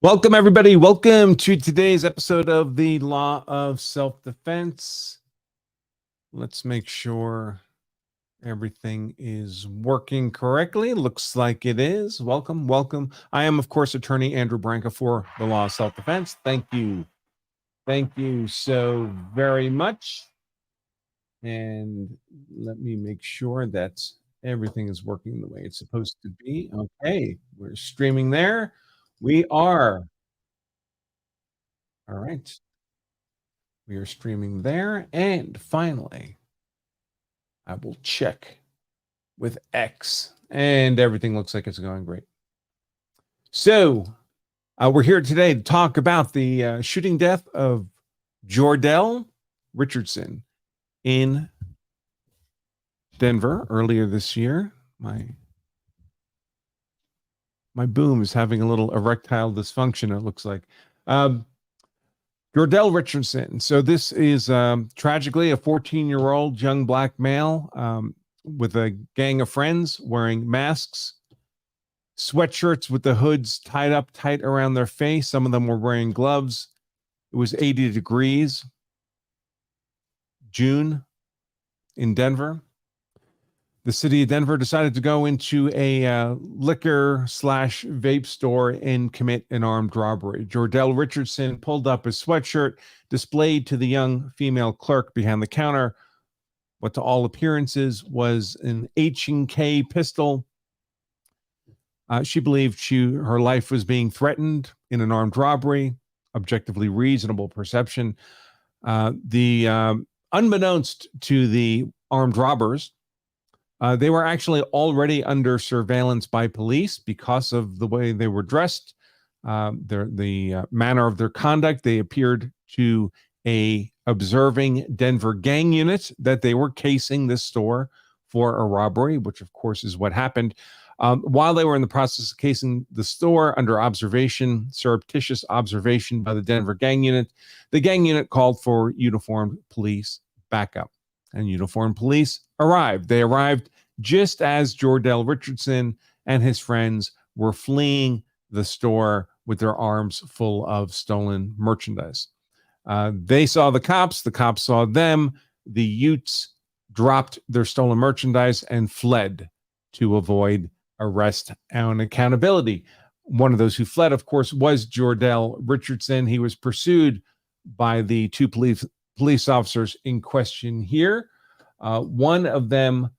Welcome, everybody. Welcome to today's episode of the Law of Self-Defense. Let's make sure everything is working correctly. Looks like it is. Welcome, welcome. I am, of course, attorney Andrew Branca for the Law of Self-Defense. Thank you. Thank you so very much. And let me make sure that everything is working the way it's supposed to be. Okay, we're streaming there. We are. All right. We are streaming there. And finally, I will check with X. And everything looks like it's going great. So we're here today to talk about the shooting death of Jor'dell Richardson in Denver earlier this year. My boom is having a little erectile dysfunction, it looks like. Jor'dell Richardson. So this is tragically a 14-year-old young black male with a gang of friends wearing masks, sweatshirts with the hoods tied up tight around their face. Some of them were wearing gloves. It was 80 degrees, June in Denver. The city of Denver decided to go into a liquor/vape store and commit an armed robbery. Jor'dell Richardson pulled up his sweatshirt, displayed to the young female clerk behind the counter what to all appearances was an H&K pistol. She believed her life was being threatened in an armed robbery, objectively reasonable perception. Unbeknownst to the armed robbers, they were actually already under surveillance by police because of the way they were dressed, the manner of their conduct. They appeared to a observing Denver gang unit that they were casing this store for a robbery, which of course is what happened. While they were in the process of casing the store under observation, surreptitious observation by the Denver gang unit, the gang unit called for uniformed police backup. And uniformed police arrived. They arrived just as Jor'dell Richardson and his friends were fleeing the store with their arms full of stolen merchandise. They saw the cops saw them. The Utes dropped their stolen merchandise and fled to avoid arrest and accountability. One of those who fled, of course, was Jor'dell Richardson. He was pursued by the two police officers in question here. One of them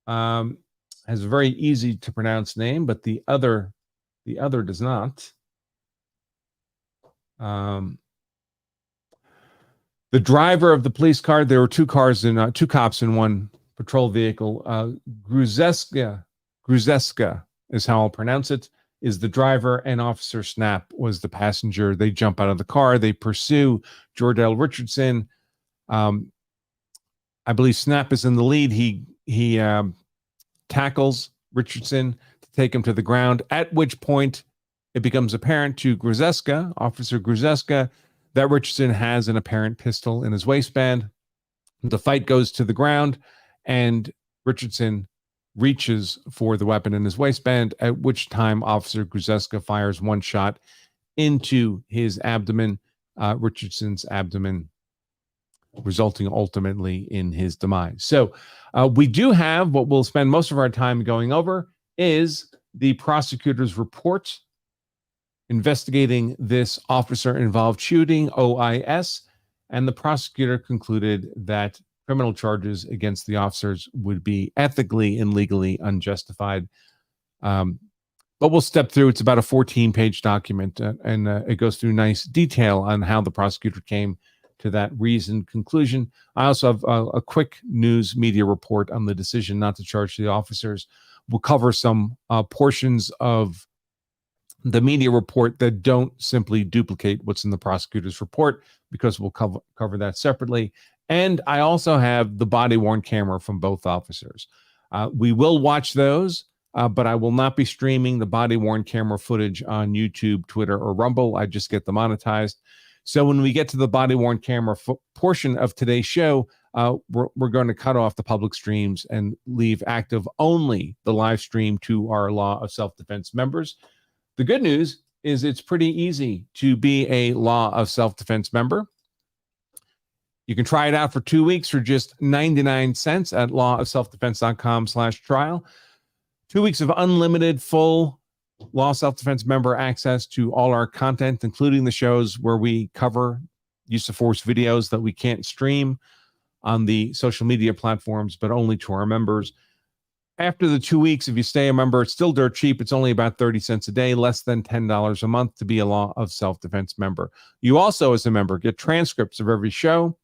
has a very easy to pronounce name, but the other does not. The driver of the police car, there were two cops in one patrol vehicle. Gruzeska is how I'll pronounce it, is the driver, and Officer Snap was the passenger. They jump out of the car. They pursue Jor'dell Richardson. I believe Snap is in the lead. He tackles Richardson to take him to the ground, at which point it becomes apparent to Officer Gruzeska, that Richardson has an apparent pistol in his waistband. The fight goes to the ground, and Richardson reaches for the weapon in his waistband, at which time Officer Gruzeska fires one shot into his abdomen, Richardson's abdomen, resulting ultimately in his demise. So we do have what we'll spend most of our time going over is the prosecutor's report investigating this officer-involved shooting, OIS, and the prosecutor concluded that criminal charges against the officers would be ethically and legally unjustified. But we'll step through. It's about a 14-page document, and it goes through nice detail on how the prosecutor came to that reasoned conclusion. I also have a quick news media report on the decision not to charge the officers. We'll cover some portions of the media report that don't simply duplicate what's in the prosecutor's report, because we'll cover that separately. And I also have the body-worn camera from both officers. We will watch those, but I will not be streaming the body-worn camera footage on YouTube, Twitter, or Rumble. I just get them monetized. So when we get to the body-worn camera portion of today's show, we're going to cut off the public streams and leave active only the live stream to our Law of Self-Defense members. The good news is it's pretty easy to be a Law of Self-Defense member. You can try it out for 2 weeks for just 99 cents at lawofselfdefense.com/trial. 2 weeks of unlimited full Law of Self-Defense member access to all our content, including the shows where we cover use of force videos that we can't stream on the social media platforms, but only to our members. After the 2 weeks, if you stay a member, it's still dirt cheap. It's only about 30 cents a day, less than $10 a month to be a Law of Self-Defense member. You also, as a member, get transcripts of every show,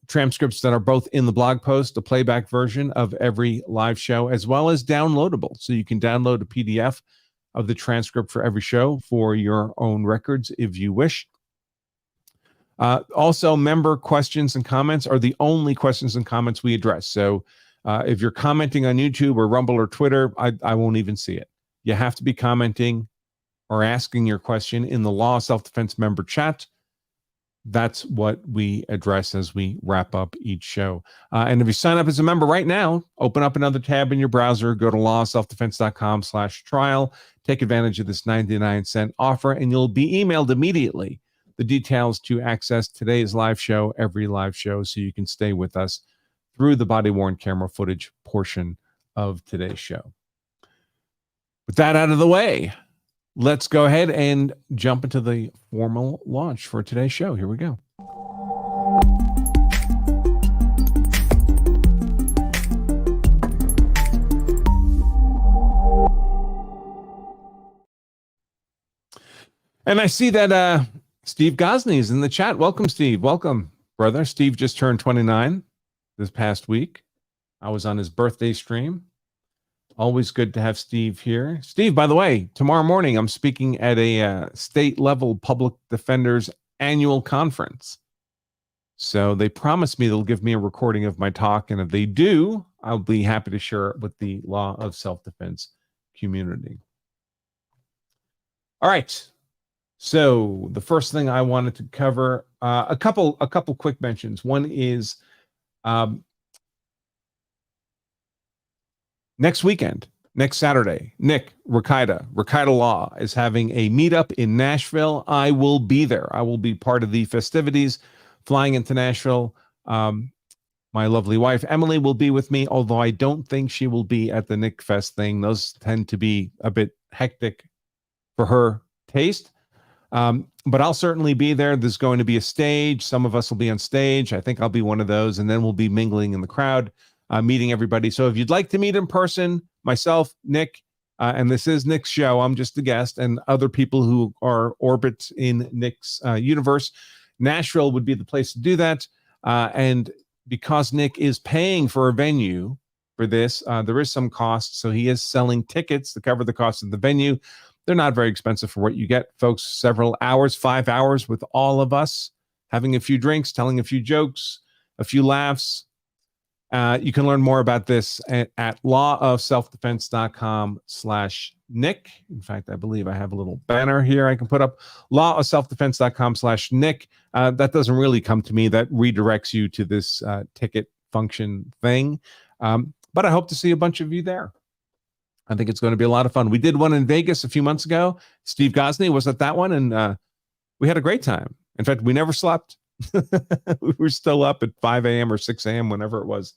transcripts that are both in the blog post, a playback version of every live show, as well as downloadable. So you can download a PDF of the transcript for every show for your own records if you wish. Also, member questions and comments are the only questions and comments we address. So if you're commenting on YouTube or Rumble or Twitter, I won't even see it. You have to be commenting or asking your question in the Law of Self-Defense member chat. That's what we address as we wrap up each show. And if you sign up as a member right now, open up another tab in your browser, go to lawofselfdefense.com/trial, take advantage of this 99-cent offer, and you'll be emailed immediately the details to access today's live show, every live show, so you can stay with us through the body-worn camera footage portion of today's show. With that out of the way, let's go ahead and jump into the formal launch for today's show. Here we go. And I see that Steve Gosney is in the chat. Welcome, Steve. Welcome, brother. Steve just turned 29 this past week. I was on his birthday stream. Always good to have Steve here. Steve, by the way, tomorrow morning I'm speaking at a state-level public defenders annual conference. So they promised me they'll give me a recording of my talk, and if they do, I'll be happy to share it with the Law of Self-Defense community. All right. So the first thing I wanted to cover, a couple quick mentions. One is next weekend, next Saturday, Nick Rakaida Law is having a meetup in Nashville. I will be there. I will be part of the festivities, flying into Nashville. My lovely wife, Emily, will be with me, although I don't think she will be at the Nick Fest thing. Those tend to be a bit hectic for her taste. But I'll certainly be there. There's going to be a stage. Some of us will be on stage. I think I'll be one of those. And then we'll be mingling in the crowd, meeting everybody. So if you'd like to meet in person, myself, Nick, and this is Nick's show, I'm just a guest, and other people who are orbit in Nick's universe, Nashville would be the place to do that. And because Nick is paying for a venue for this, there is some cost. So he is selling tickets to cover the cost of the venue. They're not very expensive for what you get, folks. Several hours, 5 hours with all of us, having a few drinks, telling a few jokes, a few laughs. You can learn more about this at lawofselfdefense.com/Nick. In fact, I believe I have a little banner here I can put up. lawofselfdefense.com/Nick. That doesn't really come to me. That redirects you to this ticket function thing. But I hope to see a bunch of you there. I think it's going to be a lot of fun. We did one in Vegas a few months ago. Steve Gosney was at that one, and we had a great time. In fact, we never slept. We were still up at 5 a.m. or 6 a.m., whenever it was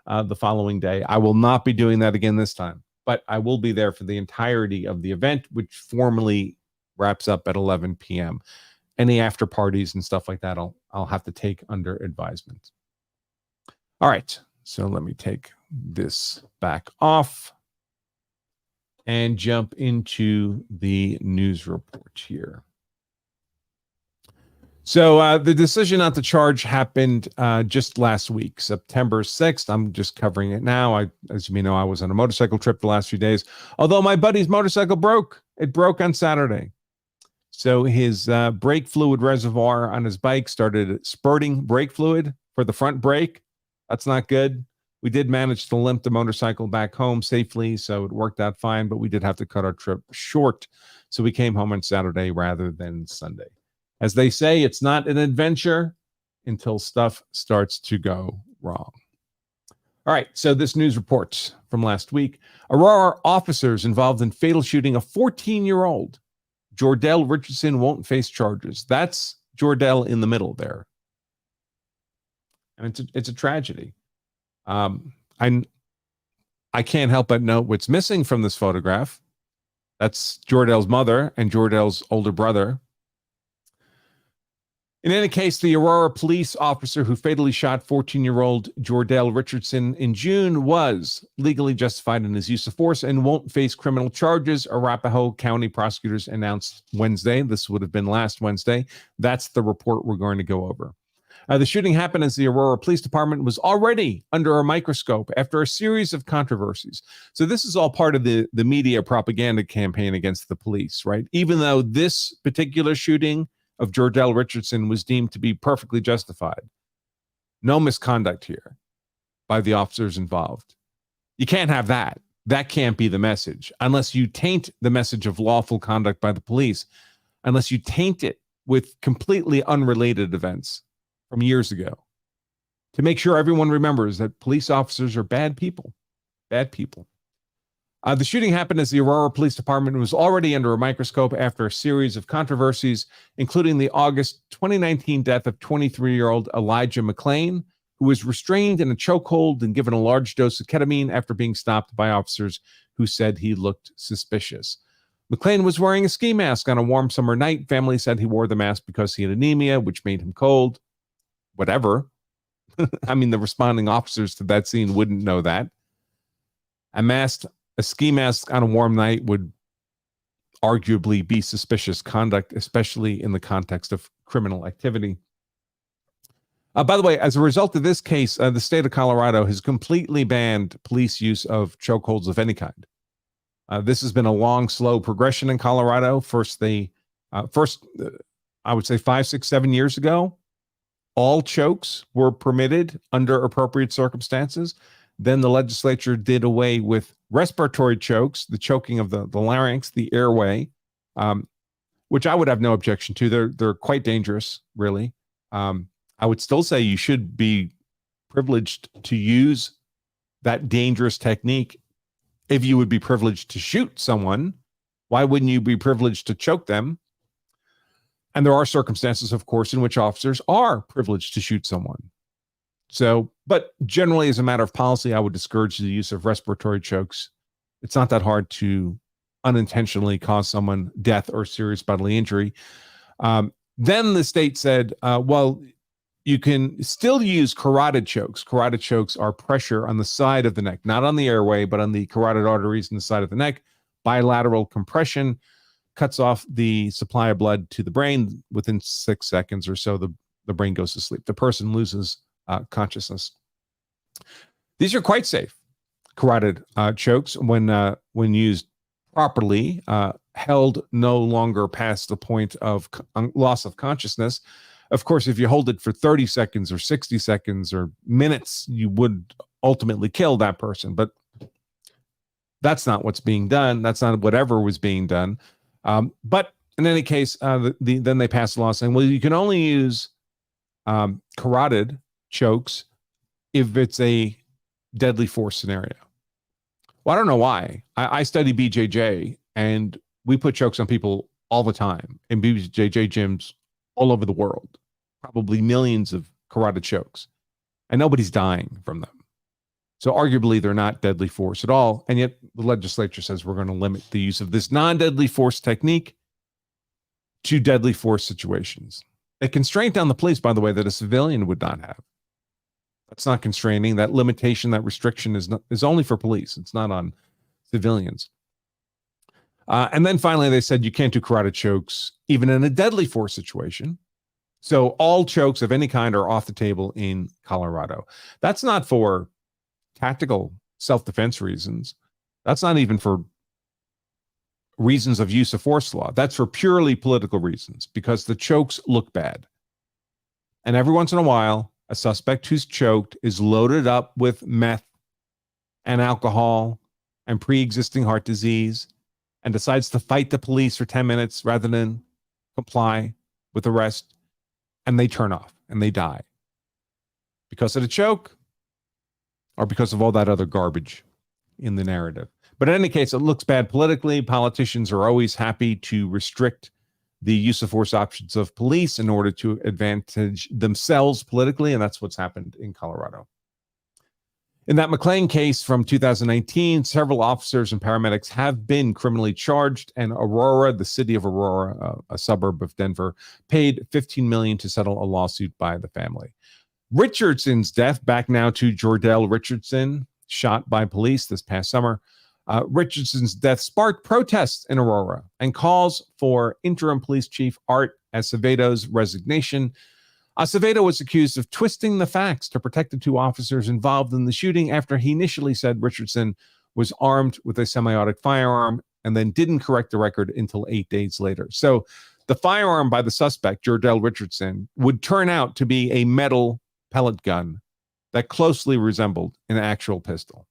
the following day. I will not be doing that again this time, but I will be there for the entirety of the event, which formally wraps up at 11 p.m. Any after parties and stuff like that, I'll have to take under advisement. All right, so let me take this back off and jump into the news report here. So the decision not to charge happened just last week, September 6th. I'm just covering it now. As you may know, I was on a motorcycle trip the last few days, although my buddy's motorcycle broke. It broke on Saturday. So his brake fluid reservoir on his bike started spurting brake fluid for the front brake. That's not good. We did manage to limp the motorcycle back home safely, so it worked out fine, but we did have to cut our trip short. So we came home on Saturday rather than Sunday. As they say, it's not an adventure until stuff starts to go wrong. All right, so this news report from last week. Aurora officers involved in fatal shooting a 14-year-old Jor'dell Richardson won't face charges. That's Jor'dell in the middle there. And it's a tragedy. I can't help but note what's missing from this photograph. That's Jor'dell's mother and Jor'dell's older brother. In any case, the Aurora police officer who fatally shot 14-year-old Jor'dell Richardson in June was legally justified in his use of force and won't face criminal charges, Arapahoe County prosecutors announced Wednesday. This would have been last Wednesday. That's the report we're going to go over. The shooting happened as the Aurora Police Department was already under a microscope after a series of controversies. So this is all part of the media propaganda campaign against the police, right? Even though this particular shooting of Jor'dell Richardson was deemed to be perfectly justified. No misconduct here by the officers involved. You can't have that. That can't be the message unless you taint the message of lawful conduct by the police, unless you taint it with completely unrelated events from years ago, to make sure everyone remembers that police officers are bad people. Bad people. The shooting happened as the Aurora Police Department was already under a microscope after a series of controversies, including the August 2019 death of 23-year-old Elijah McLean, who was restrained in a chokehold and given a large dose of ketamine after being stopped by officers who said he looked suspicious. McLean was wearing a ski mask on a warm summer night. Family said he wore the mask because he had anemia, which made him cold. Whatever. I mean, the responding officers to that scene wouldn't know that. A ski mask on a warm night would arguably be suspicious conduct, especially in the context of criminal activity. By the way, as a result of this case, the state of Colorado has completely banned police use of chokeholds of any kind. This has been a long, slow progression in Colorado. First, I would say 5, 6, 7 years ago, all chokes were permitted under appropriate circumstances. Then the legislature did away with respiratory chokes, the choking of the larynx, the airway, which I would have no objection to. They're quite dangerous, really. I would still say you should be privileged to use that dangerous technique. If you would be privileged to shoot someone, why wouldn't you be privileged to choke them? And there are circumstances, of course, in which officers are privileged to shoot someone. So, but generally, as a matter of policy, I would discourage the use of respiratory chokes. It's not that hard to unintentionally cause someone death or serious bodily injury. Then the state said, well, you can still use carotid chokes. Carotid chokes are pressure on the side of the neck, not on the airway, but on the carotid arteries in the side of the neck. Bilateral compression cuts off the supply of blood to the brain. Within 6 seconds or so, the brain goes to sleep. The person loses consciousness. These are quite safe. Carotid chokes, when used properly, held no longer past the point of loss of consciousness. Of course, if you hold it for 30 seconds or 60 seconds or minutes, you would ultimately kill that person. But that's not what's being done. That's not whatever was being done. But in any case, then they passed a law saying, well, you can only use carotid chokes if it's a deadly force scenario. Well, I don't know why. I study BJJ, and we put chokes on people all the time in BJJ gyms all over the world. Probably millions of carotid chokes, and nobody's dying from them. So arguably, they're not deadly force at all. And yet the legislature says we're going to limit the use of this non-deadly force technique to deadly force situations. A constraint on the police, by the way, that a civilian would not have. That's not constraining. That limitation, that restriction is only for police. It's not on civilians. And then finally, they said you can't do carotid chokes even in a deadly force situation. So all chokes of any kind are off the table in Colorado. That's not for tactical self-defense reasons. That's not even for reasons of use of force law. That's for purely political reasons, because the chokes look bad. And every once in a while, a suspect who's choked is loaded up with meth and alcohol and pre-existing heart disease and decides to fight the police for 10 minutes rather than comply with arrest, and they turn off and they die because of the choke or because of all that other garbage in the narrative. But in any case, it looks bad politically. Politicians are always happy to restrict the use of force options of police in order to advantage themselves politically, and that's what's happened in Colorado. In that McLean case from 2019, several officers and paramedics have been criminally charged, and Aurora, the city of Aurora, a suburb of Denver, paid $15 million to settle a lawsuit by the family. Richardson's death, back now to Jor'dell Richardson, shot by police this past summer. Richardson's death sparked protests in Aurora and calls for interim police chief Art Acevedo's resignation. Acevedo was accused of twisting the facts to protect the two officers involved in the shooting after he initially said Richardson was armed with a semi-automatic firearm and then didn't correct the record until 8 days later. So the firearm by the suspect, Jor'dell Richardson, would turn out to be a metal pellet gun that closely resembled an actual pistol.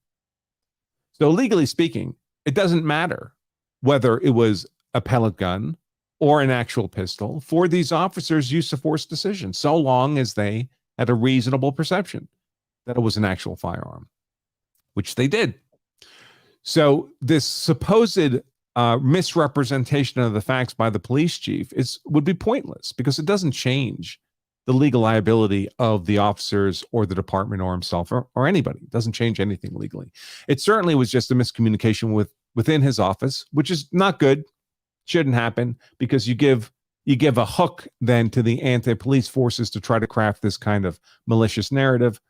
So legally speaking, it doesn't matter whether it was a pellet gun or an actual pistol for these officers' use of force decisions, so long as they had a reasonable perception that it was an actual firearm, which they did. So this supposed misrepresentation of the facts by the police chief would be pointless because it doesn't change the legal liability of the officers or the department or himself or anybody. It doesn't change anything legally. It certainly was just a miscommunication within his office, which is not good. Shouldn't happen, because you give a hook then to the anti-police forces to try to craft this kind of malicious narrative.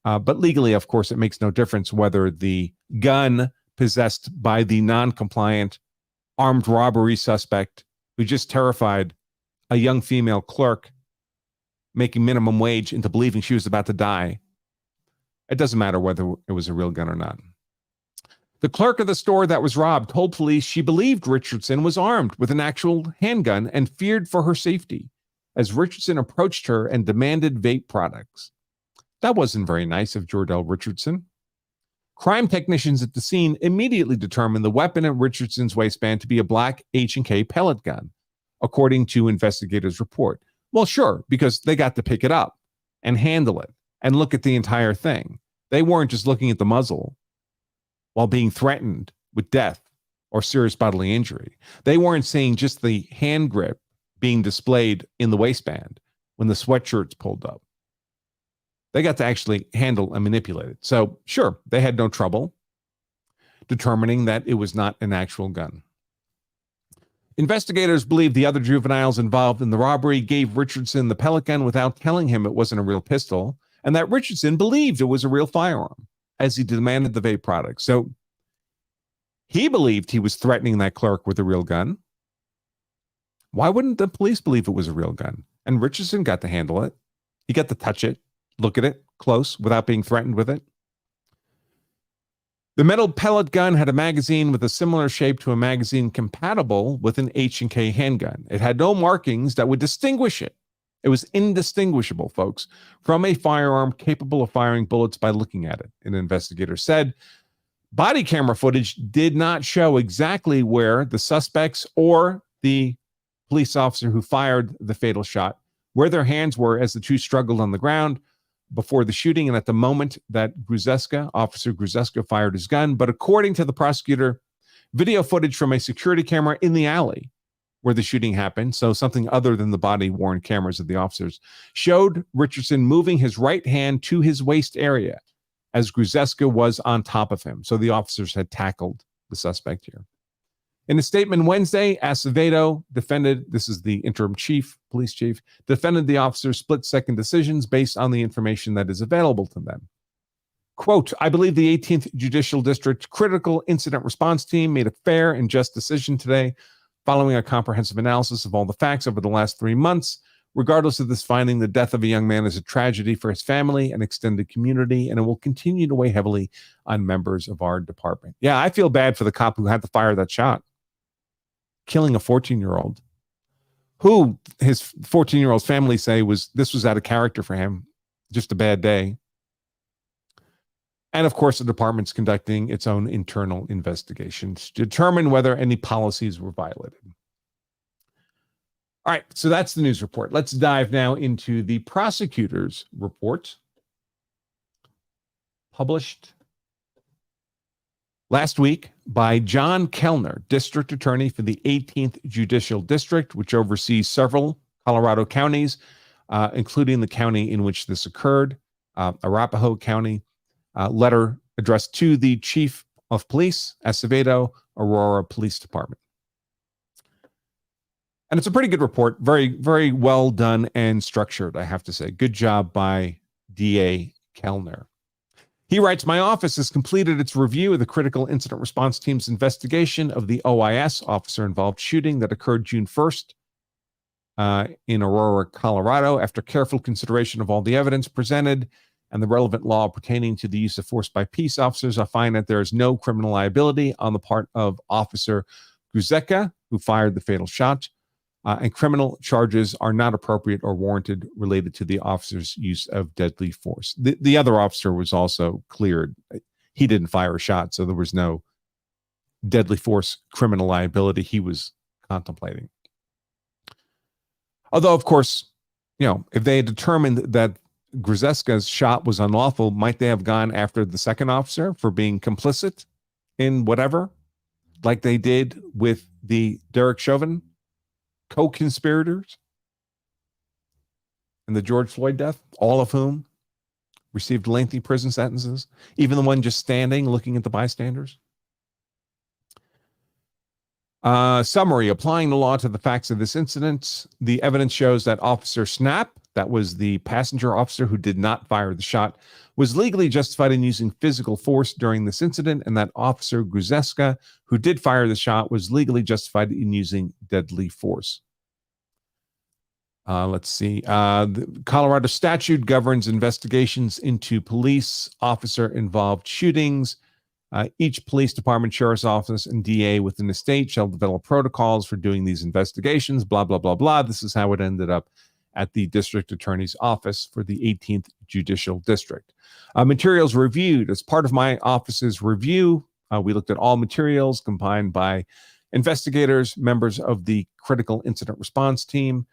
But legally, of course, it makes no difference whether the gun possessed by the non-compliant armed robbery suspect who just terrified a young female clerk making minimum wage into believing she was about to die. It doesn't matter whether it was a real gun or not. The clerk of the store that was robbed told police she believed Richardson was armed with an actual handgun and feared for her safety as Richardson approached her and demanded vape products. That wasn't very nice of Jor'dell Richardson. Crime technicians at the scene immediately determined the weapon at Richardson's waistband to be a black H&K pellet gun, according to investigators' report. Well, sure, because they got to pick it up and handle it and look at the entire thing. They weren't just looking at the muzzle while being threatened with death or serious bodily injury. They weren't seeing just the hand grip being displayed in the waistband when the sweatshirt's pulled up. They got to actually handle and manipulate it. So, sure, they had no trouble determining that it was not an actual gun. Investigators believe the other juveniles involved in the robbery gave Richardson the pellet gun without telling him it wasn't a real pistol, and that Richardson believed it was a real firearm as he demanded the vape product. So he believed he was threatening that clerk with a real gun. Why wouldn't the police believe it was a real gun? And Richardson got to handle it. He got to touch it, look at it close without being threatened with it. The metal pellet gun had a magazine with a similar shape to a magazine compatible with an H&K handgun. It had no markings that would distinguish it. It was indistinguishable, folks, from a firearm capable of firing bullets by looking at it, an investigator said. Body camera footage did not show exactly where the suspects or the police officer who fired the fatal shot, where their hands were as the two struggled on the ground before the shooting and at the moment that Officer Gruszewska fired his gun. But according to the prosecutor, video footage from a security camera in the alley where the shooting happened, so something other than the body-worn cameras of the officers, showed Richardson moving his right hand to his waist area as Gruszewska was on top of him. So the officers had tackled the suspect here. In a statement Wednesday, Acevedo defended, this is the interim police chief, defended the officers' split-second decisions based on the information that is available to them. Quote, I believe the 18th Judicial District Critical Incident Response Team made a fair and just decision today following a comprehensive analysis of all the facts over the last 3 months. Regardless of this finding, the death of a young man is a tragedy for his family and extended community, and it will continue to weigh heavily on members of our department. Yeah, I feel bad for the cop who had to fire that shot, killing a 14-year-old, who his 14-year-old's family say this was out of character for him, just a bad day. And of course, the department's conducting its own internal investigations to determine whether any policies were violated. All right, so that's the news report. Let's dive now into the prosecutor's report, published last week by John Kellner, district attorney for the 18th Judicial District, which oversees several Colorado counties, including the county in which this occurred, Arapahoe County. Letter addressed to the Chief of Police, Acevedo, Aurora Police Department. And it's a pretty good report, very, very well done and structured, I have to say. Good job by DA Kellner. He writes, my office has completed its review of the Critical Incident Response Team's investigation of the OIS officer-involved shooting that occurred June 1st in Aurora, Colorado. After careful consideration of all the evidence presented and the relevant law pertaining to the use of force by peace officers, I find that there is no criminal liability on the part of Officer Gruzecka, who fired the fatal shot, and criminal charges are not appropriate or warranted related to the officer's use of deadly force. The other officer was also cleared. He didn't fire a shot, so there was no deadly force criminal liability he was contemplating. Although, of course, if they had determined that Grzeska's shot was unlawful, might they have gone after the second officer for being complicit in whatever, like they did with the Derek Chauvin co-conspirators in the George Floyd death, all of whom received lengthy prison sentences, even the one just standing looking at the bystanders? Summary: applying the law to the facts of this incident, the evidence shows that Officer Snap, that was the passenger officer who did not fire the shot, was legally justified in using physical force during this incident, and that Officer Grzeska, who did fire the shot, was legally justified in using deadly force. Let's see. The Colorado statute governs investigations into police officer-involved shootings. Each police department, sheriff's office, and DA within the state shall develop protocols for doing these investigations, blah, blah, blah, blah. This is how it ended up at the district attorney's office for the 18th Judicial District. Materials reviewed. As part of my office's review, we looked at all materials combined by investigators, members of the Critical Incident Response Team,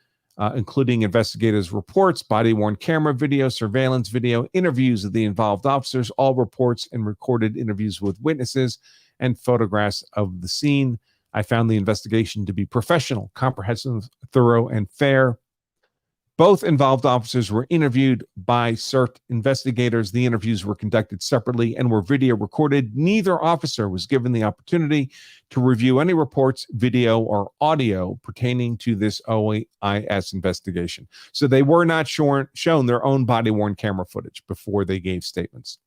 including investigators' reports, body-worn camera video, surveillance video, interviews of the involved officers, all reports and recorded interviews with witnesses, and photographs of the scene. I found the investigation to be professional, comprehensive, thorough, and fair. Both involved officers were interviewed by CERT investigators. The interviews were conducted separately and were video recorded. Neither officer was given the opportunity to review any reports, video, or audio pertaining to this OIS investigation. So they were not shown their own body-worn camera footage before they gave statements.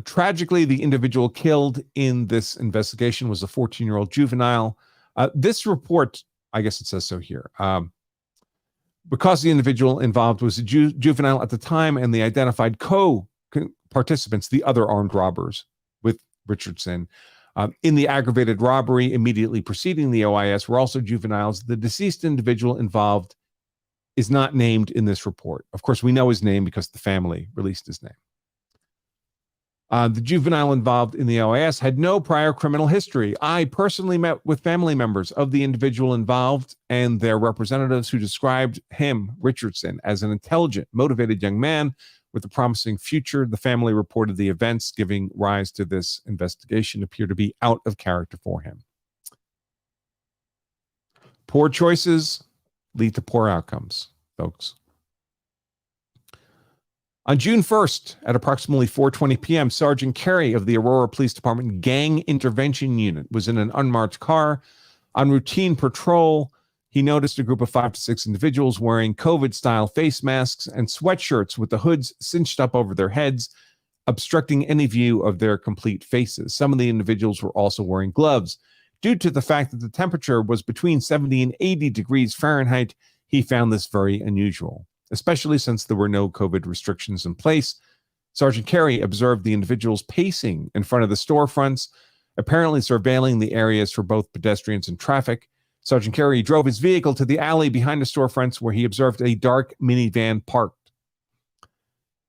Tragically, the individual killed in this investigation was a 14-year-old juvenile. This report, I guess it says so here, because the individual involved was a juvenile at the time, and the identified co-participants, the other armed robbers with Richardson, in the aggravated robbery immediately preceding the OIS were also juveniles. The deceased individual involved is not named in this report. Of course, we know his name because the family released his name. The juvenile involved in the OIS had no prior criminal history. I personally met with family members of the individual involved and their representatives who described him, Richardson, as an intelligent, motivated young man with a promising future. The family reported the events giving rise to this investigation appear to be out of character for him. Poor choices lead to poor outcomes, folks. On June 1st, at approximately 4:20 p.m., Sergeant Carey of the Aurora Police Department Gang Intervention Unit was in an unmarked car. On routine patrol, he noticed a group of 5 to 6 individuals wearing COVID-style face masks and sweatshirts with the hoods cinched up over their heads, obstructing any view of their complete faces. Some of the individuals were also wearing gloves. Due to the fact that the temperature was between 70 and 80 degrees Fahrenheit, he found this very unusual, especially since there were no COVID restrictions in place. Sergeant Carey observed the individuals pacing in front of the storefronts, apparently surveilling the areas for both pedestrians and traffic. Sergeant Carey drove his vehicle to the alley behind the storefronts where he observed a dark minivan parked.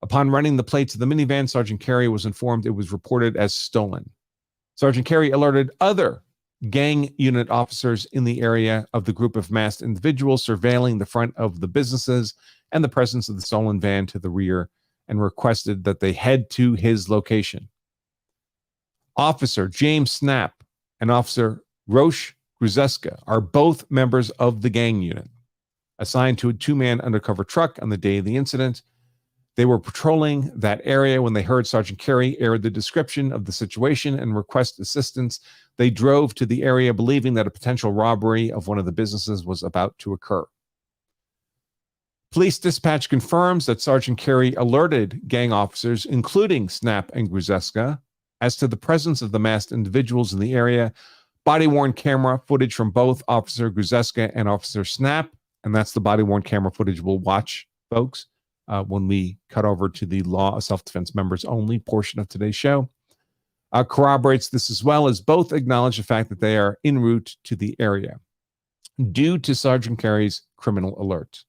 Upon running the plates of the minivan, Sergeant Carey was informed it was reported as stolen. Sergeant Carey alerted other gang unit officers in the area of the group of masked individuals surveilling the front of the businesses and the presence of the stolen van to the rear, and requested that they head to his location. Officer James Snap and Officer Roche Gruzeska are both members of the gang unit, assigned to a two-man undercover truck on the day of the incident. They were patrolling that area when they heard Sergeant Carey air the description of the situation and request assistance. They drove to the area believing that a potential robbery of one of the businesses was about to occur. Police dispatch confirms that Sergeant Carey alerted gang officers, including Snap and Gruzeska, as to the presence of the masked individuals in the area. Body-worn camera footage from both Officer Gruzeska and Officer Snap, and that's the body-worn camera footage we'll watch, folks, when we cut over to the Law of Self-Defense members only portion of today's show, corroborates this, as well as both acknowledge the fact that they are en route to the area due to Sergeant Carey's criminal alert.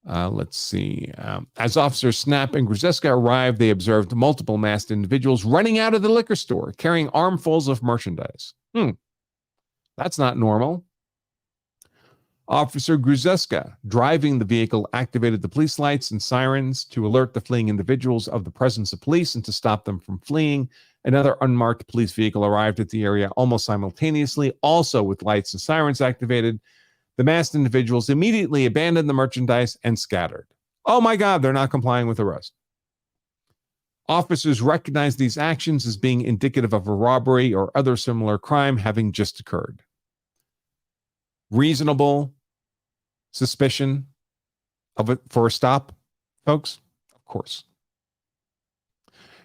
Let's see. As Officer Snap and Gruzeska arrived, they observed multiple masked individuals running out of the liquor store, carrying armfuls of merchandise. That's not normal. Officer Gruzeska, driving the vehicle, activated the police lights and sirens to alert the fleeing individuals of the presence of police and to stop them from fleeing. Another unmarked police vehicle arrived at the area almost simultaneously, also with lights and sirens activated. The masked individuals immediately abandoned the merchandise and scattered. Oh my God, they're not complying with arrest. Officers recognized these actions as being indicative of a robbery or other similar crime having just occurred. Reasonable suspicion of it for a stop, folks? Of course.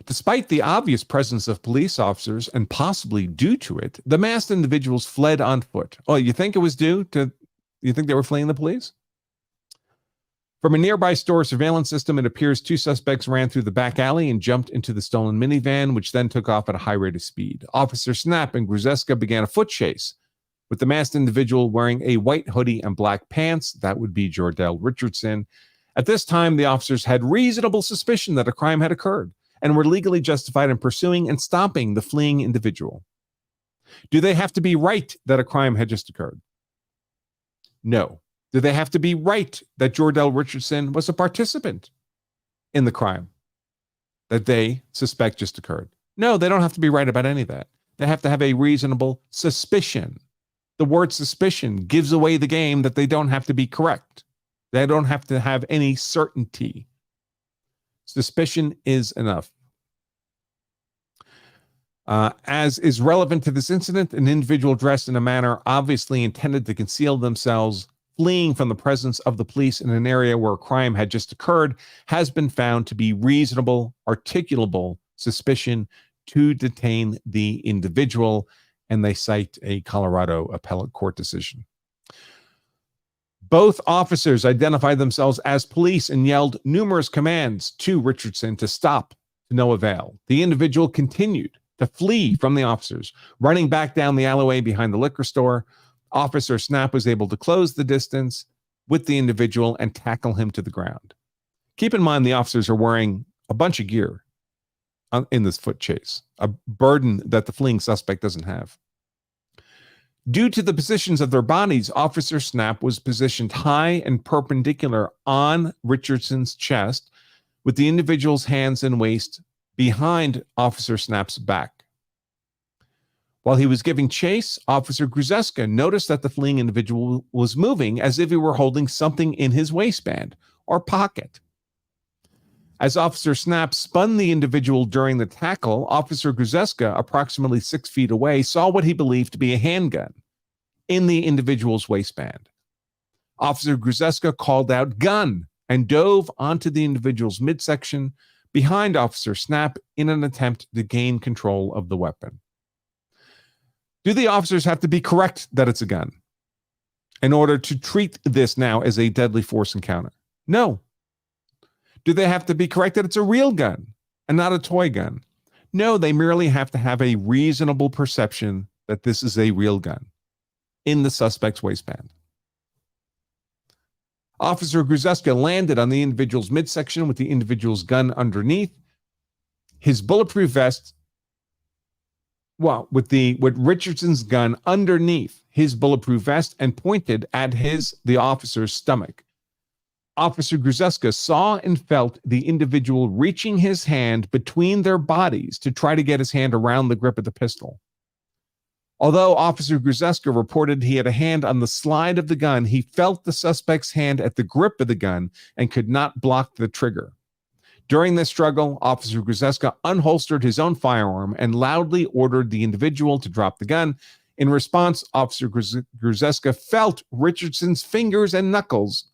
Despite the obvious presence of police officers and possibly due to it, the masked individuals fled on foot. Oh, you think it was due to, you think they were fleeing the police? From a nearby store surveillance system, it appears two suspects ran through the back alley and jumped into the stolen minivan, which then took off at a high rate of speed. Officer Snap and Gruzeska began a foot chase with the masked individual wearing a white hoodie and black pants. That would be Jor'dell Richardson. At this time, the officers had reasonable suspicion that a crime had occurred and were legally justified in pursuing and stopping the fleeing individual. Do they have to be right that a crime had just occurred? No. Do they have to be right that Jor'dell Richardson was a participant in the crime that they suspect just occurred? No, they don't have to be right about any of that. They have to have a reasonable suspicion. The word suspicion gives away the game that they don't have to be correct. They don't have to have any certainty. Suspicion is enough. As is relevant to this incident, an individual dressed in a manner obviously intended to conceal themselves, fleeing from the presence of the police in an area where a crime had just occurred, has been found to be reasonable, articulable suspicion to detain the individual, and they cite a Colorado appellate court decision. Both officers identified themselves as police and yelled numerous commands to Richardson to stop, to no avail. The individual continued to flee from the officers, running back down the alleyway behind the liquor store. Officer Snap was able to close the distance with the individual and tackle him to the ground. Keep in mind, the officers are wearing a bunch of gear in this foot chase, a burden that the fleeing suspect doesn't have. Due to the positions of their bodies, Officer Snap was positioned high and perpendicular on Richardson's chest, with the individual's hands and waist behind Officer Snap's back. While he was giving chase, Officer Gruzeska noticed that the fleeing individual was moving as if he were holding something in his waistband or pocket. As Officer Snap spun the individual during the tackle, Officer Gruzeska, approximately 6 feet away, saw what he believed to be a handgun in the individual's waistband. Officer Gruzeska called out "gun" and dove onto the individual's midsection behind Officer Snap in an attempt to gain control of the weapon. Do the officers have to be correct that it's a gun in order to treat this now as a deadly force encounter? No. Do they have to be correct that it's a real gun and not a toy gun? No, they merely have to have a reasonable perception that this is a real gun in the suspect's waistband. Officer Gruzeska landed on the individual's midsection with the individual's gun underneath. His bulletproof vest, with Richardson's gun underneath his bulletproof vest, and pointed at the officer's stomach. Officer Gruzeska saw and felt the individual reaching his hand between their bodies to try to get his hand around the grip of the pistol. Although Officer Gruzeska reported he had a hand on the slide of the gun, he felt the suspect's hand at the grip of the gun and could not block the trigger. During this struggle, Officer Gruzeska unholstered his own firearm and loudly ordered the individual to drop the gun. In response, Officer Gruzeska felt Richardson's fingers and knuckles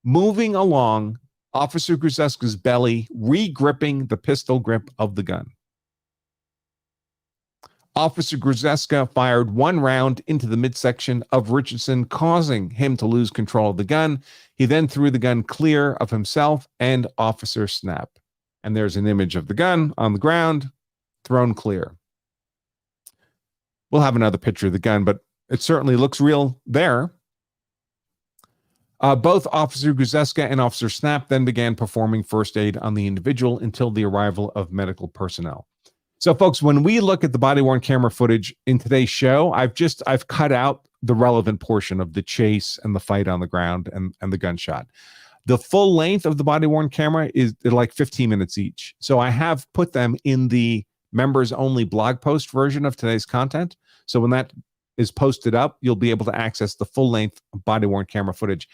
moving along Officer Gruzeska's belly, re-gripping the pistol grip of the gun. Officer Gruzeska fired one round into the midsection of Richardson, causing him to lose control of the gun. He then threw the gun clear of himself and Officer Snap. And there's an image of the gun on the ground, thrown clear. We'll have another picture of the gun, but it certainly looks real there. Both Officer Gruzeska and Officer Snap then began performing first aid on the individual until the arrival of medical personnel. So, folks, when we look at the body-worn camera footage in today's show, I've cut out the relevant portion of the chase and the fight on the ground and the gunshot. The full length of the body-worn camera is like 15 minutes each. So I have put them in the members-only blog post version of today's content. So when that is posted up, you'll be able to access the full-length body-worn camera footage.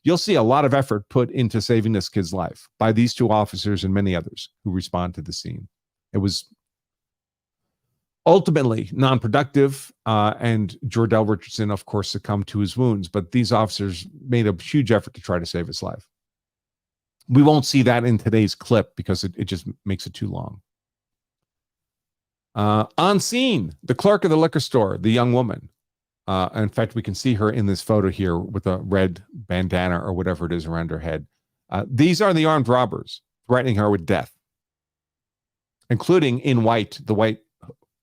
You'll see a lot of effort put into saving this kid's life by these two officers and many others who respond to the scene. It was ultimately non-productive, and Jor'dell Richardson, of course, succumbed to his wounds, but these officers made a huge effort to try to save his life. We won't see that in today's clip because it just makes it too long. On scene, the clerk of the liquor store, the young woman. In fact, we can see her in this photo here with a red bandana or whatever it is around her head. These are the armed robbers threatening her with death, including in white, the white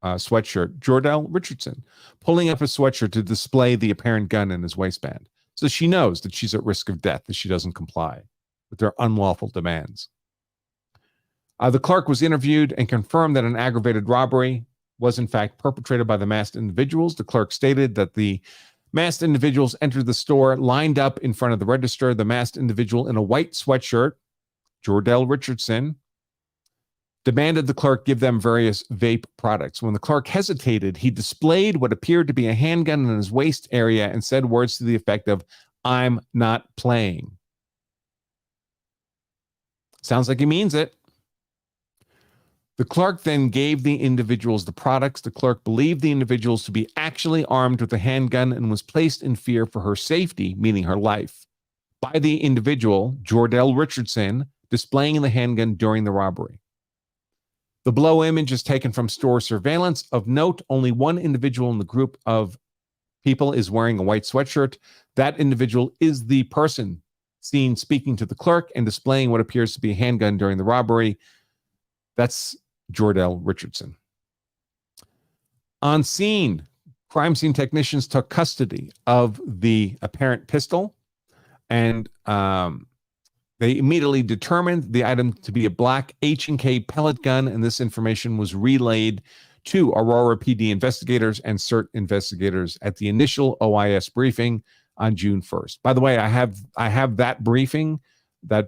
sweatshirt, Jor'dell Richardson, pulling up his sweatshirt to display the apparent gun in his waistband. So she knows that she's at risk of death if she doesn't comply with their unlawful demands. The clerk was interviewed and confirmed that an aggravated robbery was in fact perpetrated by the masked individuals. The clerk stated that the masked individuals entered the store, lined up in front of the register. The masked individual in a white sweatshirt, Jor'dell Richardson, demanded the clerk give them various vape products. When the clerk hesitated, he displayed what appeared to be a handgun in his waist area and said words to the effect of, "I'm not playing." Sounds like he means it. The clerk then gave the individuals the products. The clerk believed the individuals to be actually armed with a handgun and was placed in fear for her safety, meaning her life, by the individual, Jor'dell Richardson, displaying the handgun during the robbery. The below image is taken from store surveillance. Of note, only one individual in the group of people is wearing a white sweatshirt. That individual is the person seen speaking to the clerk and displaying what appears to be a handgun during the robbery. That's Jor'dell Richardson. On scene, crime scene technicians took custody of the apparent pistol, and they immediately determined the item to be a black H&K pellet gun, and this information was relayed to Aurora PD investigators and CERT investigators at the initial OIS briefing on June 1st. By the way, I have that briefing, that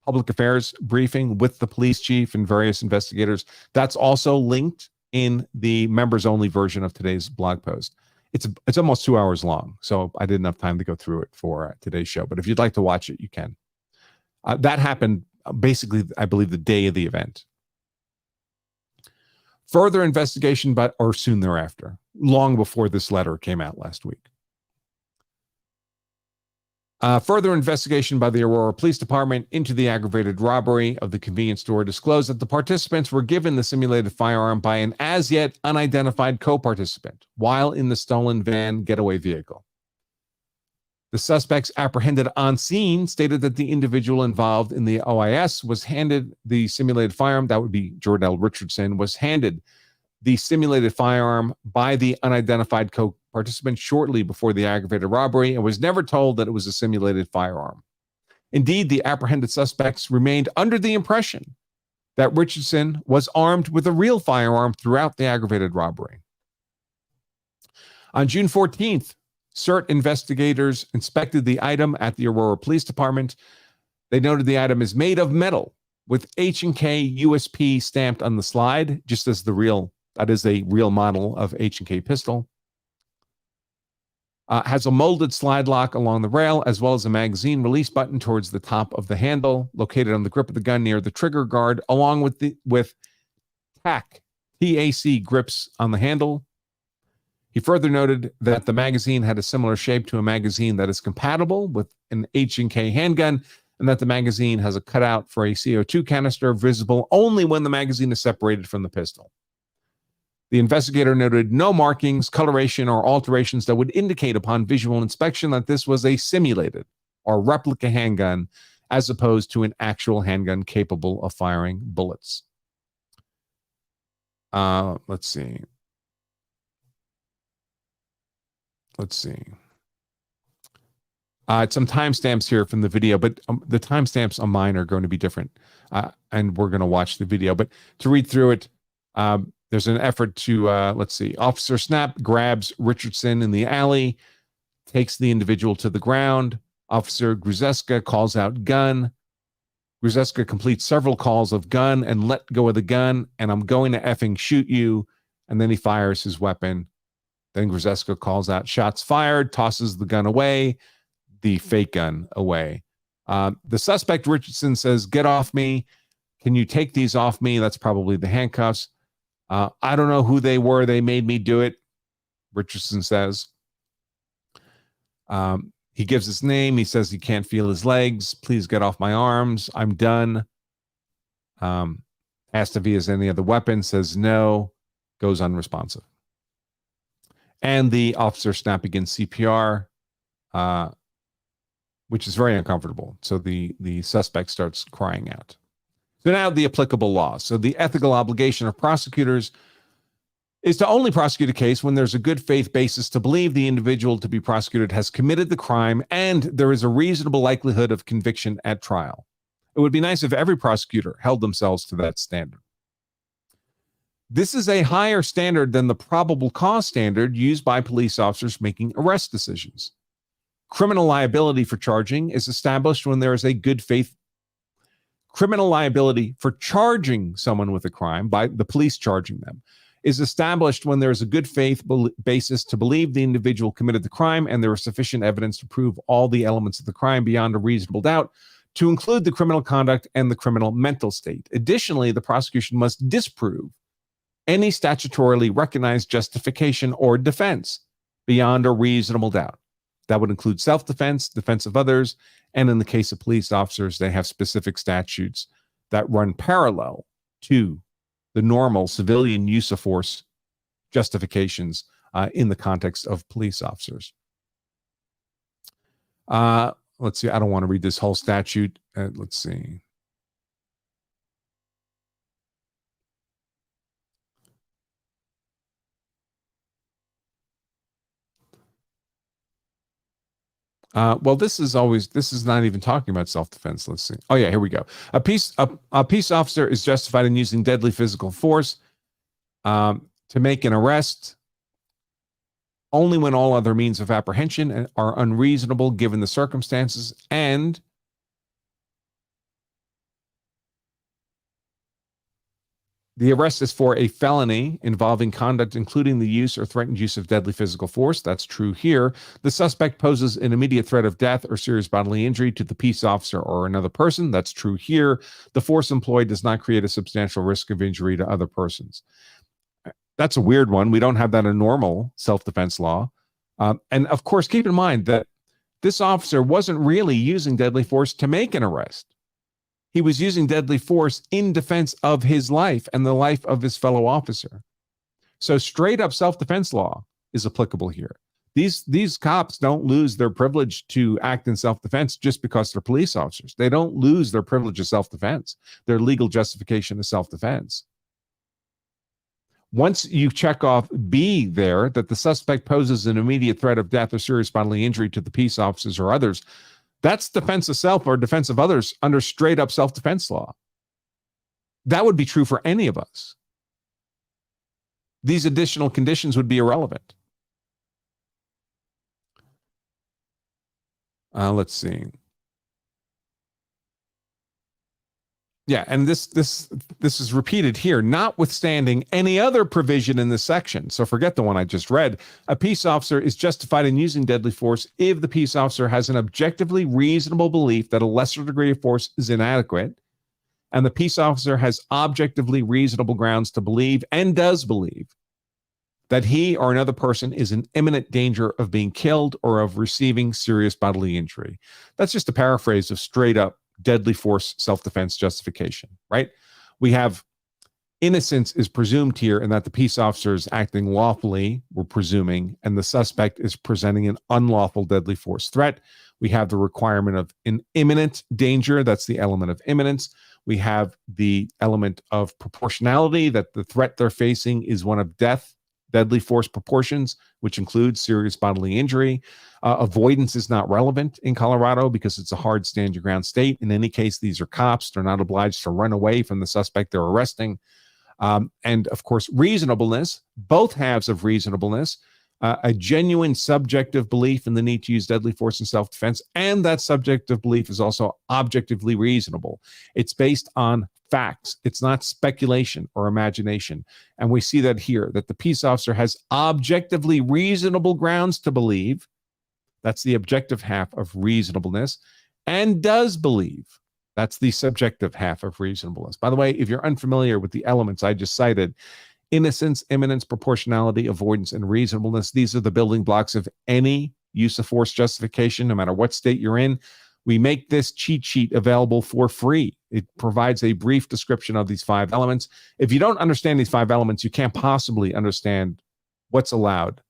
public affairs briefing with the police chief and various investigators. That's also linked in the members-only version of today's blog post. It's almost 2 hours long, so I didn't have time to go through it for today's show. But if you'd like to watch it, you can. That happened basically, I believe, the day of the event. Further investigation, or soon thereafter, long before this letter came out last week. Further investigation by the Aurora Police Department into the aggravated robbery of the convenience store disclosed that the participants were given the simulated firearm by an as-yet unidentified co-participant while in the stolen van getaway vehicle. The suspects apprehended on scene stated that the individual involved in the OIS was handed the simulated firearm, that would be Jor'dell Richardson, was handed the simulated firearm by the unidentified co-participant shortly before the aggravated robbery and was never told that it was a simulated firearm. Indeed, the apprehended suspects remained under the impression that Richardson was armed with a real firearm throughout the aggravated robbery. On June 14th, CERT investigators inspected the item at the Aurora Police Department. They noted the item is made of metal with H&K USP stamped on the slide, just as that is a real model of H&K pistol. Has a molded slide lock along the rail, as well as a magazine release button towards the top of the handle, located on the grip of the gun near the trigger guard, along with TAC grips on the handle. He further noted that the magazine had a similar shape to a magazine that is compatible with an H&K handgun, and that the magazine has a cutout for a CO2 canister visible only when the magazine is separated from the pistol. The investigator noted no markings, coloration, or alterations that would indicate upon visual inspection that this was a simulated or replica handgun, as opposed to an actual handgun capable of firing bullets. Let's see. Some timestamps here from the video, but the timestamps on mine are going to be different, and we're going to watch the video. But to read through it, there's an effort to, Officer Snap grabs Richardson in the alley, takes the individual to the ground. Officer Gruzeska calls out gun. Gruzeska completes several calls of gun and let go of the gun, and I'm going to effing shoot you. And then he fires his weapon. Then Gruzeska calls out shots fired, tosses the gun away, the fake gun away. The suspect, Richardson, says, "Get off me. Can you take these off me?" That's probably the handcuffs. "I don't know who they were. They made me do it," Richardson says. He gives his name. He says he can't feel his legs. "Please get off my arms. I'm done." Asked if he has any other weapon. Says no. Goes unresponsive. And the officer Snap begins CPR, which is very uncomfortable. So the suspect starts crying out. So now the applicable law. So the ethical obligation of prosecutors is to only prosecute a case when there's a good faith basis to believe the individual to be prosecuted has committed the crime and there is a reasonable likelihood of conviction at trial. It would be nice if every prosecutor held themselves to that standard. This is a higher standard than the probable cause standard used by police officers making arrest decisions. Criminal liability for charging is established when there is a good faith. Criminal liability for charging someone with a crime by the police charging them is established when there is a good faith basis to believe the individual committed the crime and there is sufficient evidence to prove all the elements of the crime beyond a reasonable doubt, to include the criminal conduct and the criminal mental state. Additionally, the prosecution must disprove any statutorily recognized justification or defense beyond a reasonable doubt. That would include self-defense, defense of others, and in the case of police officers, they have specific statutes that run parallel to the normal civilian use of force justifications in the context of police officers. Let's see. I don't want to read this whole statute. Let's see. Well, this is not even talking about self-defense. Let's see. Oh yeah, here we go. A peace officer is justified in using deadly physical force to make an arrest only when all other means of apprehension are unreasonable given the circumstances, and the arrest is for a felony involving conduct including the use or threatened use of deadly physical force. That's true here. The suspect poses an immediate threat of death or serious bodily injury to the peace officer or another person. That's true here. The force employed does not create a substantial risk of injury to other persons. That's a weird one. We don't have that in normal self-defense law. And of course, keep in mind that this officer wasn't really using deadly force to make an arrest. He was using deadly force in defense of his life and the life of his fellow officer. So straight up self-defense law is applicable here. These cops don't lose their privilege to act in self-defense just because they're police officers. They don't lose their privilege of self-defense, their legal justification of self-defense. Once you check off B there, that the suspect poses an immediate threat of death or serious bodily injury to the peace officers or others, that's defense of self or defense of others under straight up self-defense law. That would be true for any of us. These additional conditions would be irrelevant. Let's see. Yeah, and this is repeated here, notwithstanding any other provision in this section. So forget the one I just read. A peace officer is justified in using deadly force if the peace officer has an objectively reasonable belief that a lesser degree of force is inadequate, and the peace officer has objectively reasonable grounds to believe, and does believe, that he or another person is in imminent danger of being killed or of receiving serious bodily injury. That's just a paraphrase of straight up deadly force self-defense justification, right? We have innocence is presumed here, and that the peace officer is acting lawfully, we're presuming, and the suspect is presenting an unlawful deadly force threat. We have the requirement of an imminent danger. That's the element of imminence. We have the element of proportionality, that the threat they're facing is one of death, deadly force proportions, which includes serious bodily injury. Avoidance is not relevant in Colorado because it's a hard stand your ground state. In any case, these are cops. They're not obliged to run away from the suspect they're arresting. And of course, reasonableness, both halves of reasonableness, a genuine subjective belief in the need to use deadly force in self-defense, and that subjective belief is also objectively reasonable. It's based on facts. It's not speculation or imagination. And we see that here, that the peace officer has objectively reasonable grounds to believe, that's the objective half of reasonableness, and does believe, that's the subjective half of reasonableness. By the way, if you're unfamiliar with the elements I just cited, innocence, imminence, proportionality, avoidance, and reasonableness, these are the building blocks of any use of force justification, no matter what state you're in. We make this cheat sheet available for free. It provides a brief description of these 5 elements. If you don't understand these 5 elements, you can't possibly understand what's allowed,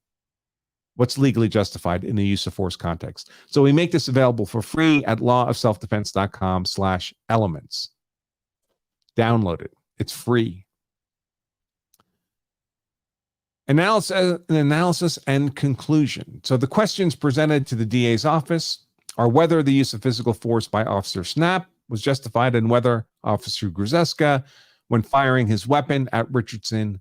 what's legally justified in the use of force context. So we make this available for free at lawofselfdefense.com/elements. Download it. It's free. Analysis and conclusion. So the questions presented to the DA's office are whether the use of physical force by Officer Snap was justified, and whether Officer Gruzeska, when firing his weapon at Richardson,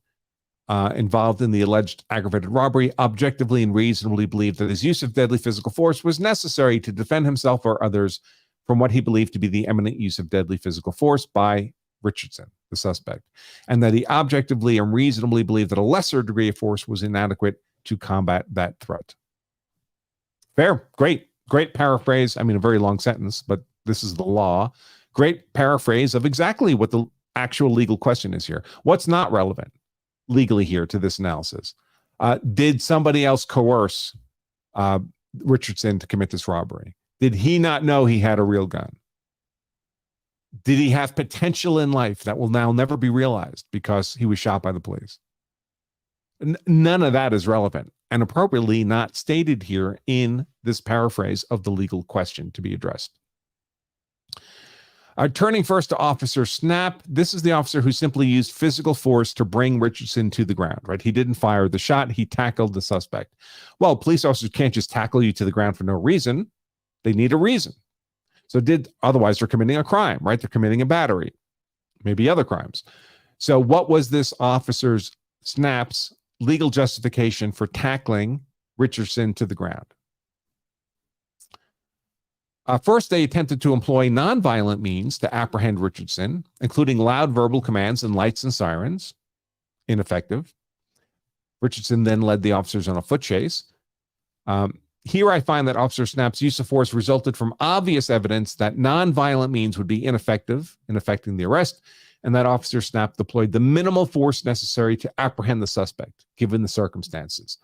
involved in the alleged aggravated robbery, objectively and reasonably believed that his use of deadly physical force was necessary to defend himself or others from what he believed to be the imminent use of deadly physical force by Richardson, the suspect, and that he objectively and reasonably believed that a lesser degree of force was inadequate to combat that threat. Fair. Great paraphrase. I mean, a very long sentence, but this is the law. Great paraphrase of exactly what the actual legal question is here. What's not relevant legally here to this analysis? Did somebody else coerce Richardson to commit this robbery? Did he not know he had a real gun? Did he have potential in life that will now never be realized because he was shot by the police? None of that is relevant, and appropriately not stated here in this paraphrase of the legal question to be addressed. Turning first to Officer Snap, this is the officer who simply used physical force to bring Richardson to the ground, right? He didn't fire the shot, he tackled the suspect. Well, police officers can't just tackle you to the ground for no reason. They need a reason. So otherwise they're committing a crime, right? They're committing a battery, maybe other crimes. So what was this officer's, Snap's, legal justification for tackling Richardson to the ground? First, they attempted to employ nonviolent means to apprehend Richardson, including loud verbal commands and lights and sirens. Ineffective. Richardson then led the officers on a foot chase. Here I find that Officer Snap's use of force resulted from obvious evidence that nonviolent means would be ineffective in effecting the arrest, and that Officer Snap deployed the minimal force necessary to apprehend the suspect, given the circumstances.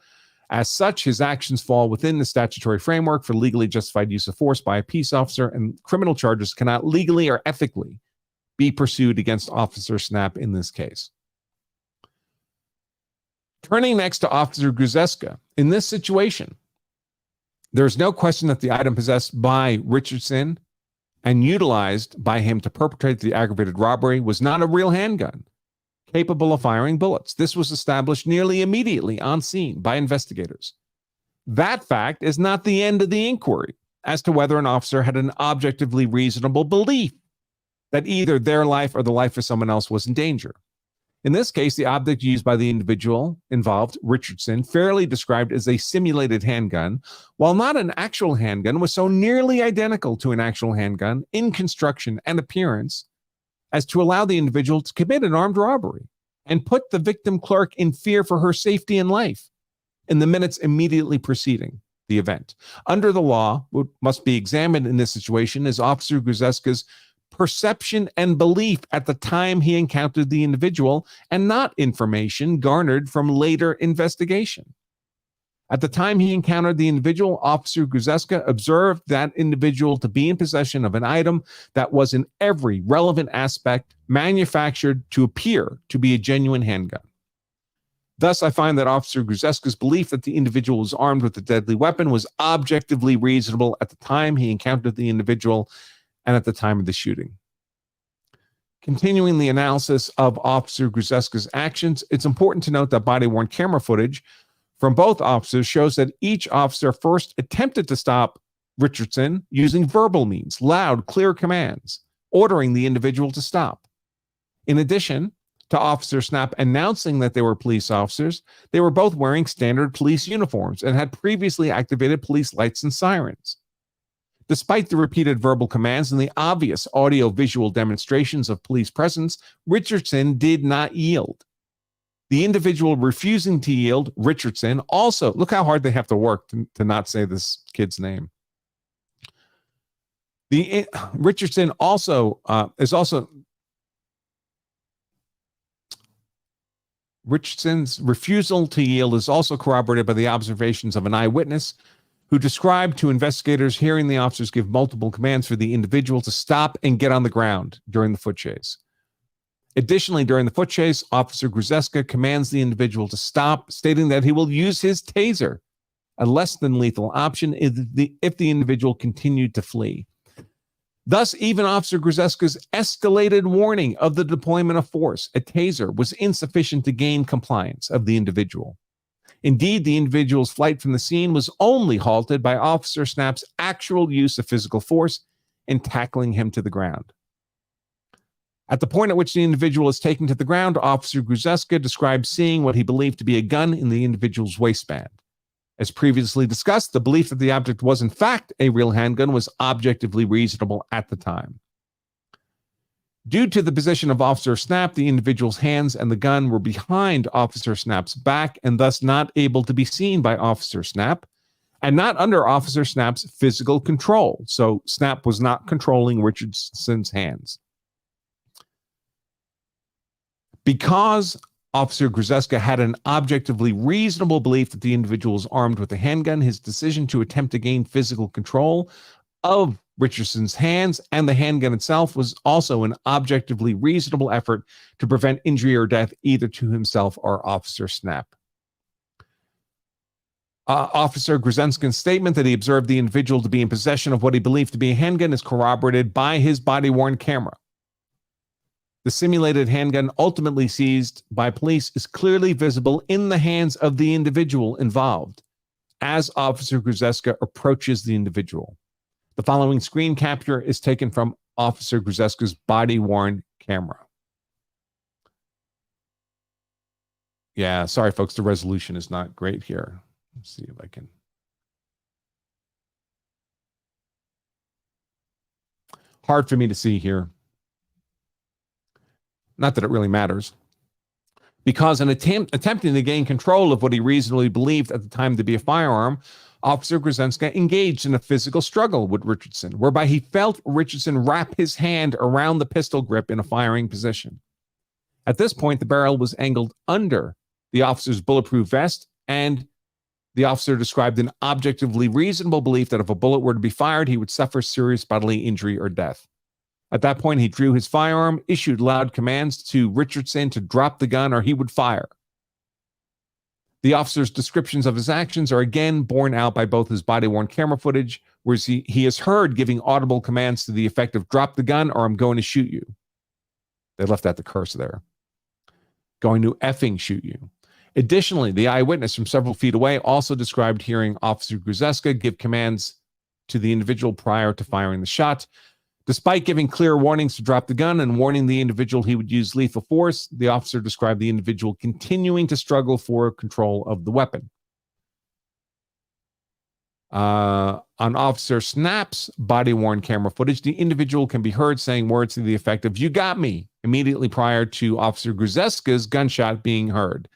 As such, his actions fall within the statutory framework for legally justified use of force by a peace officer, and criminal charges cannot legally or ethically be pursued against Officer Snap in this case. Turning next to Officer Gruzeska. In this situation, there's no question that the item possessed by Richardson and utilized by him to perpetrate the aggravated robbery was not a real handgun capable of firing bullets. This was established nearly immediately on scene by investigators. That fact is not the end of the inquiry as to whether an officer had an objectively reasonable belief that either their life or the life of someone else was in danger. In this case, the object used by the individual involved, Richardson, fairly described as a simulated handgun, while not an actual handgun, was so nearly identical to an actual handgun in construction and appearance as to allow the individual to commit an armed robbery and put the victim clerk in fear for her safety and life in the minutes immediately preceding the event. Under the law, what must be examined in this situation is Officer Grzeska's perception and belief at the time he encountered the individual, and not information garnered from later investigation. At the time he encountered the individual, Officer Grzeska observed that individual to be in possession of an item that was in every relevant aspect manufactured to appear to be a genuine handgun. Thus, I find that Officer Grzeska's belief that the individual was armed with a deadly weapon was objectively reasonable at the time he encountered the individual and at the time of the shooting. Continuing the analysis of Officer Grzeska's actions, it's important to note that body-worn camera footage from both officers shows that each officer first attempted to stop Richardson using verbal means, loud, clear commands, ordering the individual to stop. In addition to Officer Snap announcing that they were police officers, they were both wearing standard police uniforms and had previously activated police lights and sirens. Despite the repeated verbal commands and the obvious audio-visual demonstrations of police presence, Richardson did not yield. The individual refusing to yield, Richardson, also, look how hard they have to work to not say this kid's name. Richardson's refusal to yield is also corroborated by the observations of an eyewitness who described to investigators hearing the officers give multiple commands for the individual to stop and get on the ground during the foot chase. Additionally, during the foot chase, Officer Grzeska commands the individual to stop, stating that he will use his taser, a less than lethal option if the individual continued to flee. Thus, even Officer Grzeska's escalated warning of the deployment of force, a taser, was insufficient to gain compliance of the individual. Indeed, the individual's flight from the scene was only halted by Officer Snap's actual use of physical force in tackling him to the ground. At the point at which the individual is taken to the ground, Officer Grzeska described seeing what he believed to be a gun in the individual's waistband. As previously discussed, the belief that the object was in fact a real handgun was objectively reasonable at the time. Due to the position of Officer Snap, the individual's hands and the gun were behind Officer Snap's back and thus not able to be seen by Officer Snap and not under Officer Snap's physical control. So Snap was not controlling Richardson's hands. Because Officer Grzeska had an objectively reasonable belief that the individual was armed with a handgun, his decision to attempt to gain physical control of Richardson's hands and the handgun itself was also an objectively reasonable effort to prevent injury or death either to himself or Officer Snap. Officer Grzeska's statement that he observed the individual to be in possession of what he believed to be a handgun is corroborated by his body-worn camera. The simulated handgun ultimately seized by police is clearly visible in the hands of the individual involved as Officer Grzeska approaches the individual. The following screen capture is taken from Officer Grzeska's body-worn camera. Yeah, sorry, folks, the resolution is not great here. Let's see if I can. Hard for me to see here. Not that it really matters. Because in attempting to gain control of what he reasonably believed at the time to be a firearm, Officer Grzeska engaged in a physical struggle with Richardson, whereby he felt Richardson wrap his hand around the pistol grip in a firing position. At this point, the barrel was angled under the officer's bulletproof vest, and the officer described an objectively reasonable belief that if a bullet were to be fired, he would suffer serious bodily injury or death. At that point, he drew his firearm, issued loud commands to Richardson to drop the gun or he would fire. The officer's descriptions of his actions are again borne out by both his body-worn camera footage, where he is heard giving audible commands to the effect of drop the gun or I'm going to shoot you. They left out the curse there. Going to effing shoot you. Additionally, the eyewitness from several feet away also described hearing Officer Grzeska give commands to the individual prior to firing the shot. Despite giving clear warnings to drop the gun and warning the individual he would use lethal force, the officer described the individual continuing to struggle for control of the weapon. On Officer Snap's body-worn camera footage, the individual can be heard saying words to the effect of, "You got me," immediately prior to Officer Gruzeska's gunshot being heard.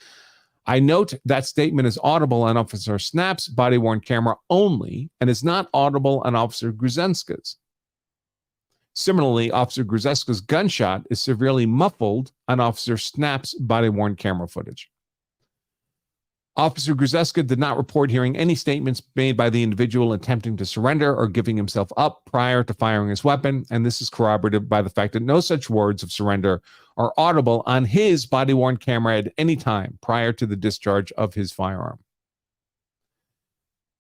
I note that statement is audible on Officer Snap's body-worn camera only and is not audible on Officer Gruzeska's. Similarly, Officer Gruzeska's gunshot is severely muffled on Officer Snap's body-worn camera footage. Officer Gruzeska did not report hearing any statements made by the individual attempting to surrender or giving himself up prior to firing his weapon, and this is corroborated by the fact that no such words of surrender are audible on his body-worn camera at any time prior to the discharge of his firearm.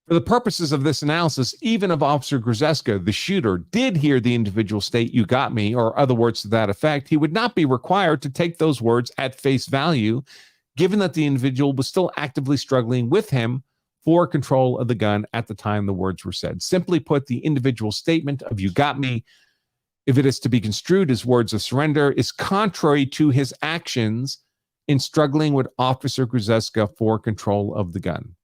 For the purposes of this analysis, even if Officer Gruzeska, the shooter, did hear the individual state, "You got me," or other words to that effect, he would not be required to take those words at face value, given that the individual was still actively struggling with him for control of the gun at the time the words were said. Simply put, the individual statement of "You got me," if it is to be construed as words of surrender, is contrary to his actions in struggling with Officer Gruzeska for control of the gun.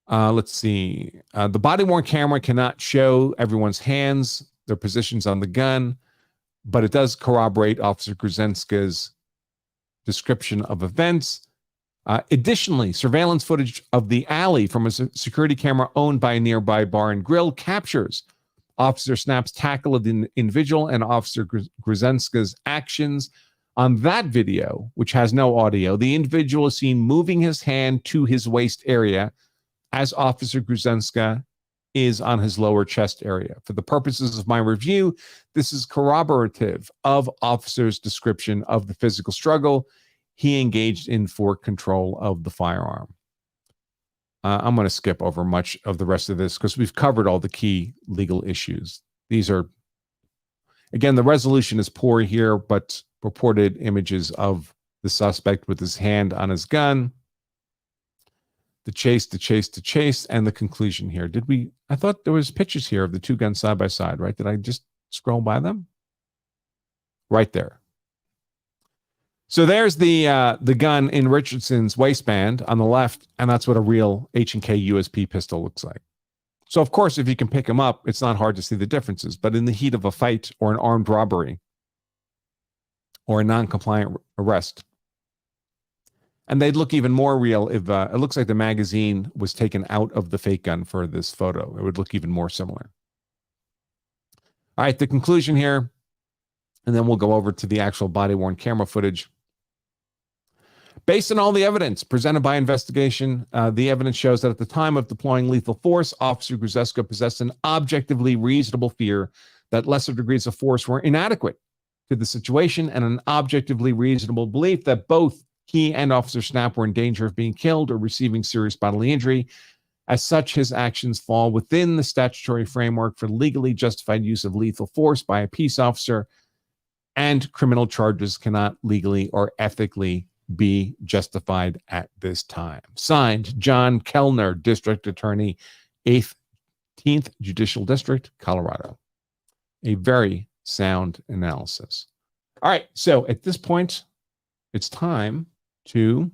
Let's see. The body-worn camera cannot show everyone's hands, their positions on the gun, but it does corroborate Officer Gruzeska's description of events. Additionally, surveillance footage of the alley from a security camera owned by a nearby bar and grill captures Officer Snap's tackle of the individual and Officer Gruzeska's actions. On that video, which has no audio, the individual is seen moving his hand to his waist area as Officer Gruzeska is on his lower chest area. For the purposes of my review, this is corroborative of Officer's description of the physical struggle he engaged in for control of the firearm. I'm going to skip over much of the rest of this because we've covered all the key legal issues. These are, again, the resolution is poor here, but purported images of the suspect with his hand on his gun, the chase, and the conclusion here. I thought there was pictures here of the two guns side by side, right? Did I just scroll by them? Right there. So there's the gun in Richardson's waistband on the left, and that's what a real H&K USP pistol looks like. So, of course, if you can pick them up, it's not hard to see the differences. But in the heat of a fight or an armed robbery or a non-compliant arrest, and they'd look even more real if it looks like the magazine was taken out of the fake gun for this photo. It would look even more similar. All right, the conclusion here, and then we'll go over to the actual body-worn camera footage. Based on all the evidence presented by investigation, the evidence shows that at the time of deploying lethal force, Officer Gruzeska possessed an objectively reasonable fear that lesser degrees of force were inadequate to the situation and an objectively reasonable belief that both he and Officer Snap were in danger of being killed or receiving serious bodily injury. As such, his actions fall within the statutory framework for legally justified use of lethal force by a peace officer, and criminal charges cannot legally or ethically be justified at this time. Signed, John Kellner, District Attorney, 18th Judicial District, Colorado. A very sound analysis. All right, so at this point, it's time to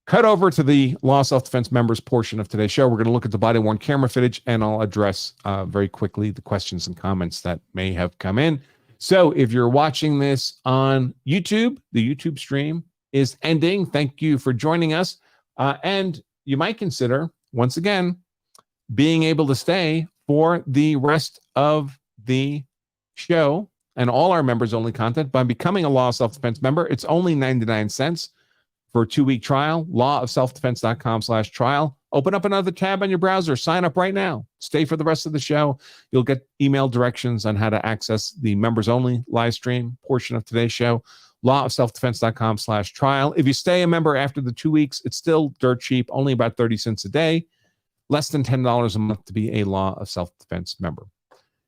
cut over to the Law Self-Defense members portion of today's show. We're going to look at the body-worn camera footage, and I'll address very quickly the questions and comments that may have come in. So if you're watching this on YouTube, the YouTube stream is ending. Thank you for joining us. And you might consider, once again, being able to stay for the rest of the show and all our members-only content by becoming a Law of Self-Defense member. It's only 99 cents for a 2-week trial, lawofselfdefense.com/trial. Open up another tab on your browser. Sign up right now. Stay for the rest of the show. You'll get email directions on how to access the members-only live stream portion of today's show, lawofselfdefense.com/trial. If you stay a member after the 2 weeks, it's still dirt cheap, only about 30 cents a day, less than $10 a month to be a Law of Self-Defense member.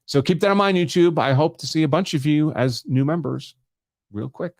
So keep that in mind, YouTube. I hope to see a bunch of you as new members real quick.